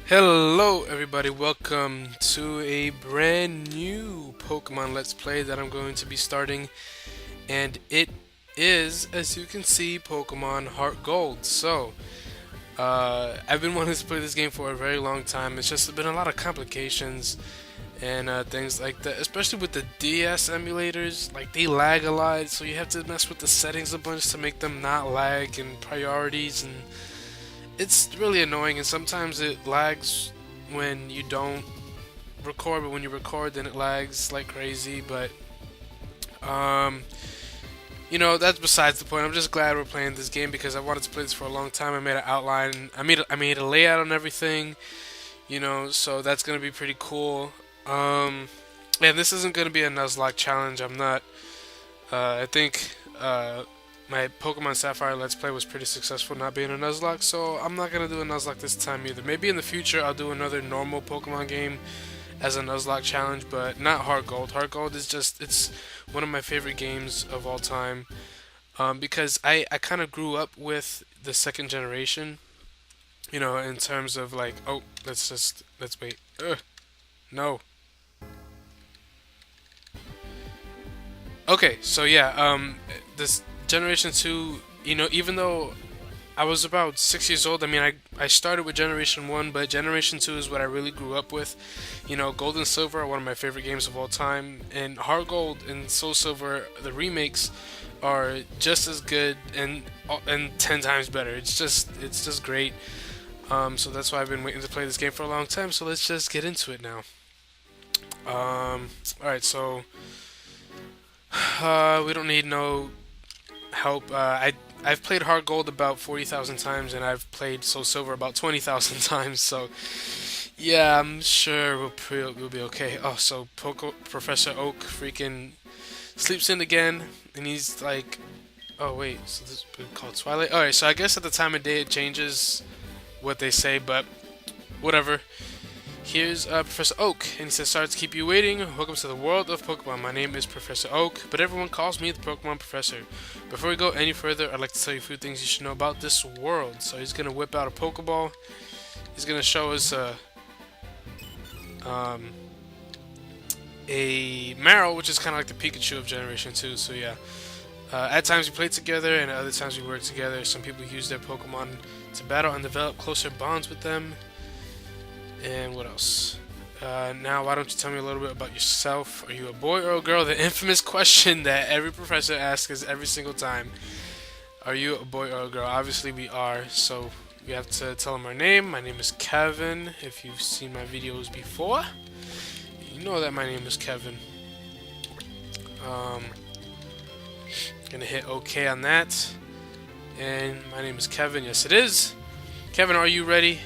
Hello everybody, welcome to a brand new Pokemon Let's Play that I'm going to be starting, and it is, as you can see, Pokemon Heart Gold. I've been wanting to play this game for a very long time. It's just been a lot of complications and things like that, especially with the DS emulators. Like, they lag a lot, so you have to mess with the settings a bunch to make them not lag and priorities, and it's really annoying. And sometimes it lags when you don't record, but when you record, then it lags like crazy. But um, that's besides the point. I'm just glad we're playing this game because I wanted to play this for a long time. I made an outline. I made a layout on everything. So that's gonna be pretty cool. And this isn't gonna be a Nuzlocke challenge. I'm not. I think my Pokemon Sapphire Let's Play was pretty successful not being a Nuzlocke, so I'm not gonna do a Nuzlocke this time either. Maybe in the future I'll do another normal Pokemon game as a Nuzlocke challenge, but not Heart Gold. Heart Gold is it's one of my favorite games of all time, because I kind of grew up with the second generation, in terms of like, oh, let's wait. No. Okay, so yeah, this Generation 2, even though I was about 6 years old. I mean, I started with Generation 1, but Generation 2 is what I really grew up with. Gold and Silver are one of my favorite games of all time, and Heart Gold and Soul Silver, the remakes, are just as good and 10 times better. It's just great. So that's why I've been waiting to play this game for a long time. So let's just get into it now. All right, so we don't need no help. I've played Hard Gold about 40,000 times, and I've played Soul Silver about 20,000 times. So yeah, I'm sure we'll be okay. Oh, so Professor Oak freaking sleeps in again, and he's like, oh wait, so this is called Twilight. All right, so I guess at the time of day it changes what they say, but whatever. Here's Professor Oak, and he says, sorry to keep you waiting. Welcome to the world of Pokemon. My name is Professor Oak, but everyone calls me the Pokemon Professor. Before we go any further, I'd like to tell you a few things you should know about this world. So he's going to whip out a Pokeball. He's going to show us um, a Marill, which is kind of like the Pikachu of Generation 2. So yeah, at times we play together, and at other times we work together. Some people use their Pokemon to battle and develop closer bonds with them. And what else? Now, why don't you tell me a little bit about yourself? Are you a boy or a girl? The infamous question that every professor asks us every single time. Are you a boy or a girl? Obviously, we are. So we have to tell them our name. My name is Kevin. If you've seen my videos before, you know that my name is Kevin. Um, gonna hit OK on that. And my name is Kevin. Yes, it is. Kevin, are you ready?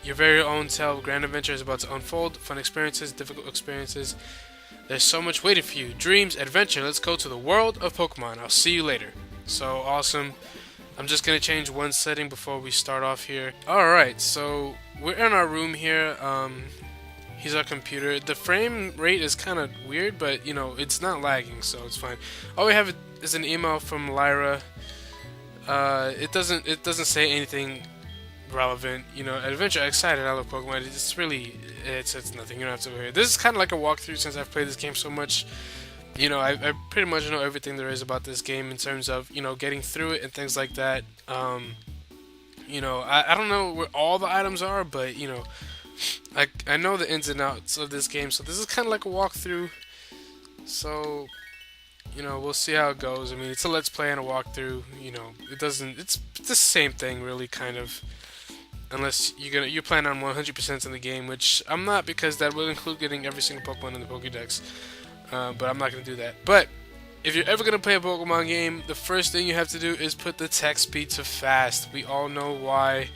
Your very own tale of grand adventure is about to unfold. Fun experiences, difficult experiences. There's so much waiting for you. Dreams, adventure. Let's go to the world of Pokemon. I'll see you later. So awesome. I'm just going to change one setting before we start off here. Alright, so we're in our room here. He's our computer. The frame rate is kind of weird, but, it's not lagging, so it's fine. All we have is an email from Lyra. It doesn't say anything relevant. Adventure, excited, I love Pokemon. It's nothing. You don't have to go here. This is kind of like a walkthrough since I've played this game so much. I pretty much know everything there is about this game in terms of, getting through it and things like that. I don't know where all the items are, but, I know the ins and outs of this game, so this is kind of like a walkthrough. So, we'll see how it goes. I mean, it's a let's play and a walkthrough. It's the same thing, really, kind of. Unless you plan on 100% in the game, which I'm not, because that will include getting every single Pokemon in the Pokédex. But I'm not going to do that. But if you're ever going to play a Pokemon game, the first thing you have to do is put the text speed to fast. We all know why.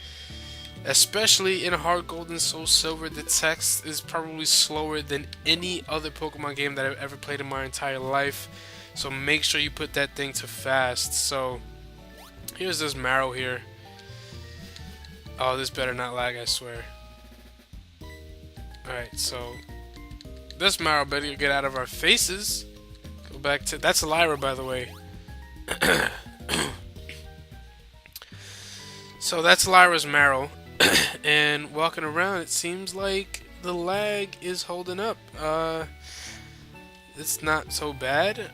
Especially in Heart Gold and Soul Silver, the text is probably slower than any other Pokemon game that I've ever played in my entire life. So make sure you put that thing to fast. So here's this Marill here. Oh, this better not lag, I swear. Alright, so this Marill better get out of our faces. Go back to... That's Lyra, by the way. So that's Lyra's Marill. And walking around, it seems like the lag is holding up. It's not so bad.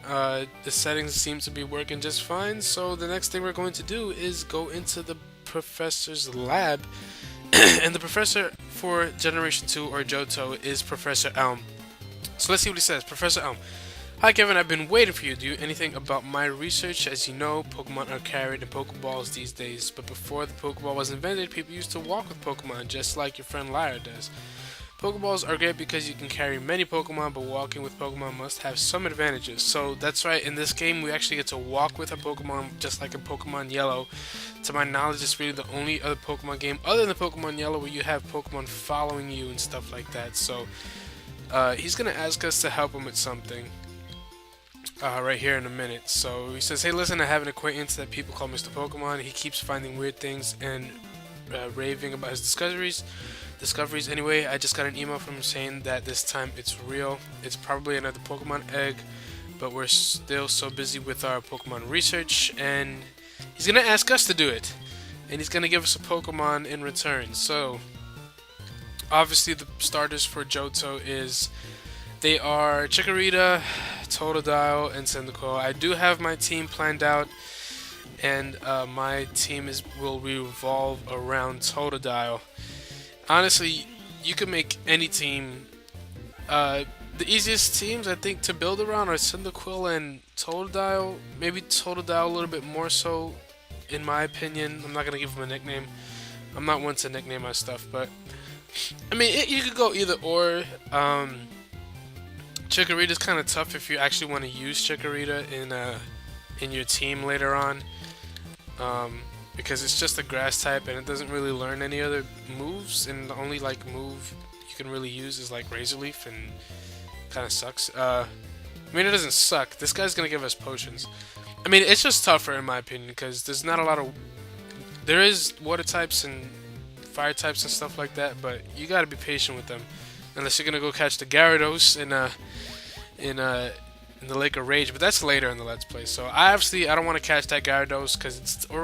The settings seem to be working just fine. So the next thing we're going to do is go into the professor's lab. And the professor for Generation 2 or Johto is Professor Elm. So let's see what he says. Professor Elm. Hi Kevin, I've been waiting for you. Do anything about my research? As you know, Pokemon are carried in Pokeballs these days, but before the Pokeball was invented, people used to walk with Pokemon, just like your friend Lyra does. Pokeballs are great because you can carry many Pokemon, but walking with Pokemon must have some advantages. So that's right, in this game we actually get to walk with a Pokemon, just like in Pokemon Yellow. To my knowledge, it's really the only other Pokemon game other than Pokemon Yellow where you have Pokemon following you and stuff like that. So he's going to ask us to help him with something. Right here in a minute. So he says, hey listen, I have an acquaintance that people call Mr. Pokemon. He keeps finding weird things and raving about his discoveries. Anyway, I just got an email from him saying that this time it's real. It's probably another Pokemon egg, but we're still so busy with our Pokemon research, and he's gonna ask us to do it, and he's gonna give us a Pokemon in return. So obviously the starters for Johto is they are Chikorita, Totodile, and Cyndaquil. I do have my team planned out, and my team will revolve around Totodile. Honestly, you can make any team. The easiest teams I think to build around are Cyndaquil and Totodile. Maybe Totodile a little bit more so, in my opinion. I'm not gonna give him a nickname. I'm not one to nickname my stuff, but I mean you could go either or. Chikorita's kind of tough if you actually want to use Chikorita in your team later on, because it's just a grass type and it doesn't really learn any other moves, and the only like move you can really use is like Razor Leaf, and kind of sucks. I mean, it doesn't suck. This guy's gonna give us potions. I mean, it's just tougher in my opinion because there's not a lot of. There is water types and fire types and stuff like that, but you gotta be patient with them. Unless you're gonna go catch the Gyarados in the Lake of Rage, but that's later in the Let's Play. So I don't want to catch that Gyarados because it's a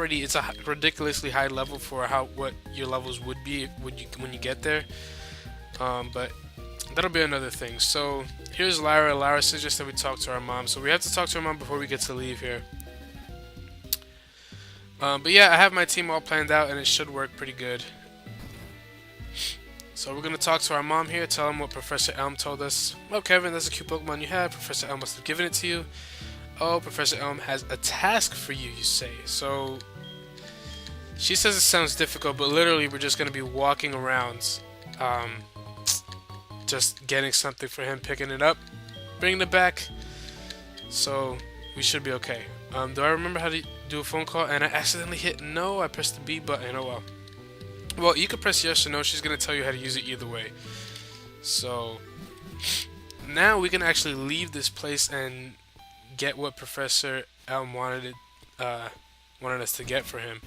ridiculously high level for what your levels would be when you get there. But that'll be another thing. So here's Lyra. Lyra suggested we talk to our mom, so we have to talk to our mom before we get to leave here. But yeah, I have my team all planned out and it should work pretty good. So we're going to talk to our mom here, tell him what Professor Elm told us. Oh, Kevin, that's a cute Pokemon you have. Professor Elm must have given it to you. Oh, Professor Elm has a task for you, you say. So she says it sounds difficult, but literally we're just going to be walking around, just getting something for him, picking it up, bringing it back. So we should be okay. Do I remember how to do a phone call? And I accidentally hit no. I pressed the B button. Oh well. Well, you can press yes or no. She's going to tell you how to use it either way. So now we can actually leave this place and get what Professor Elm wanted us to get for him.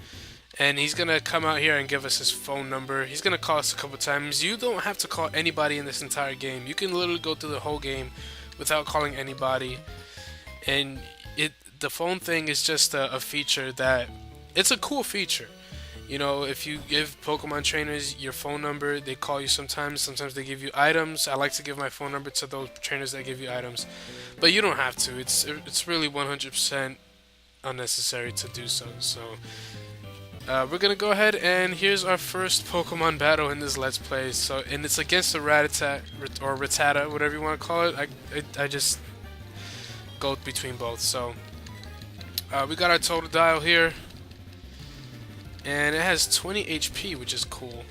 And he's going to come out here and give us his phone number. He's going to call us a couple times. You don't have to call anybody in this entire game. You can literally go through the whole game without calling anybody. And the phone thing is just a feature that... It's a cool feature. You know, if you give Pokemon trainers your phone number, they call you sometimes. Sometimes they give you items. I like to give my phone number to those trainers that give you items. But you don't have to. It's really 100% unnecessary to do so. So, we're going to go ahead and here's our first Pokemon battle in this Let's Play. So, and it's against the Rattata, or Rattata, whatever you want to call it. I just go between both. So, we got our Totodile here. And it has 20 HP, which is cool.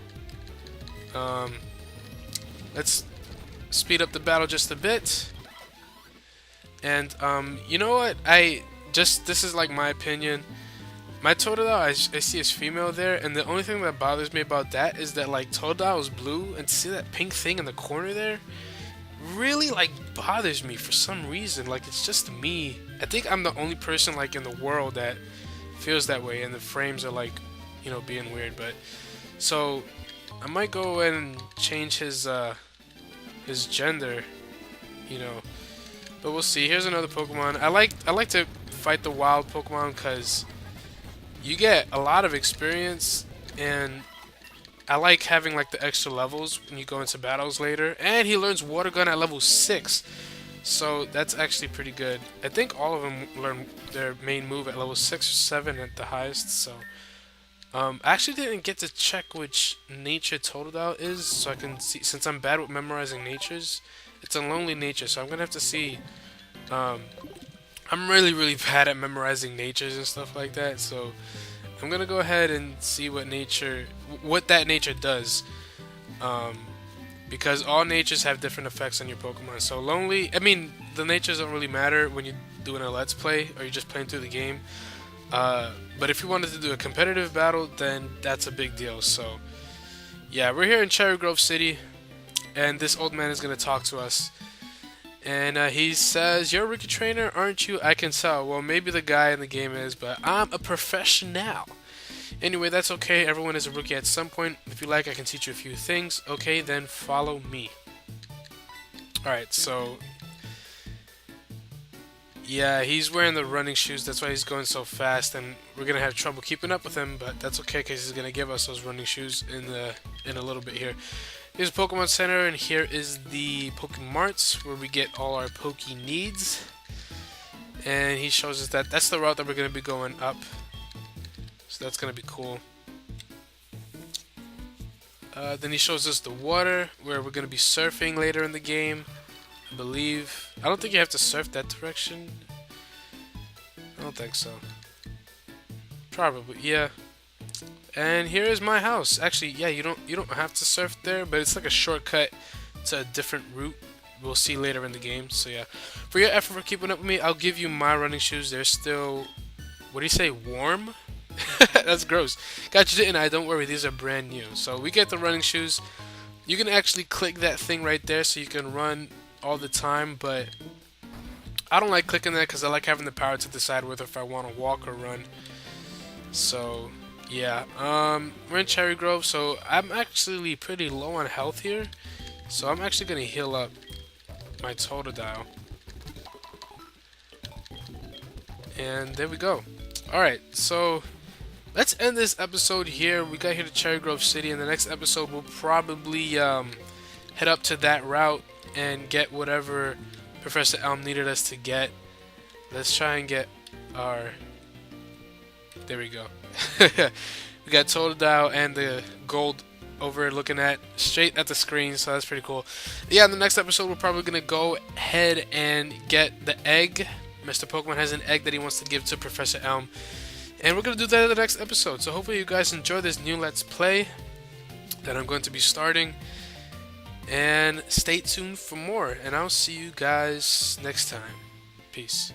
Let's speed up the battle just a bit. And, you know what? This is like my opinion. My Totodile, I see is female there, and the only thing that bothers me about that is that, like, Totodile is blue, and see that pink thing in the corner there? Really, like, bothers me for some reason. Like, it's just me. I think I'm the only person, like, in the world that feels that way, and the frames are, like, you know, being weird. But so I might go and change his gender, you know, but we'll see. Here's another Pokemon. I like to fight the wild Pokemon because you get a lot of experience, and I like having like the extra levels when you go into battles later. And he learns water gun at level 6. So that's actually pretty good. I think all of them learn their main move at level 6 or 7 at the highest. So I actually didn't get to check which nature Totodile is, so I can see, since I'm bad with memorizing natures. It's a lonely nature, so I'm gonna have to see. Um, I'm really bad at memorizing natures and stuff like that, so I'm gonna go ahead and see what that nature does. Um, because all natures have different effects on your Pokemon. So lonely, I mean, the natures don't really matter when you're doing a Let's Play or you're just playing through the game. But if you wanted to do a competitive battle, then that's a big deal. So, yeah, we're here in Cherrygrove City, and this old man is going to talk to us. And he says, "You're a rookie trainer, aren't you? I can tell." Well, maybe the guy in the game is, but I'm a professional. Anyway, that's okay. Everyone is a rookie at some point. If you like, I can teach you a few things. Okay, then follow me. Alright, so yeah, he's wearing the running shoes. That's why he's going so fast, and we're gonna have trouble keeping up with him. But that's okay, because he's gonna give us those running shoes in a little bit here. Here's Pokemon Center, and here is the Pokemarts, where we get all our Poke needs. And he shows us that that's the route that we're gonna be going up. So that's gonna be cool. Then he shows us the water, where we're gonna be surfing later in the game. I believe. I don't think you have to surf that direction. I don't think so. Probably, yeah. And here is my house. Actually, yeah, you don't have to surf there, but it's like a shortcut to a different route. We'll see later in the game. So yeah, for your effort for keeping up with me, I'll give you my running shoes. They're still, what do you say, warm? That's gross. Got you, didn't I? Don't worry, these are brand new. So we get the running shoes. You can actually click that thing right there so you can run all the time, but I don't like clicking that because I like having the power to decide whether if I want to walk or run. So yeah, we're in Cherrygrove, so I'm actually pretty low on health here, so I'm actually gonna heal up my Totodile. And there we go. Alright, so let's end this episode here. We got here to Cherrygrove City, and the next episode we'll probably head up to that route and get whatever Professor Elm needed us to get. Let's try and get our... There we go. We got Totodile and the gold over looking at straight at the screen, so that's pretty cool. Yeah, in the next episode we're probably going to go ahead and get the egg. Mr. Pokemon has an egg that he wants to give to Professor Elm. And we're going to do that in the next episode. So hopefully you guys enjoy this new Let's Play that I'm going to be starting. And stay tuned for more. And I'll see you guys next time. Peace.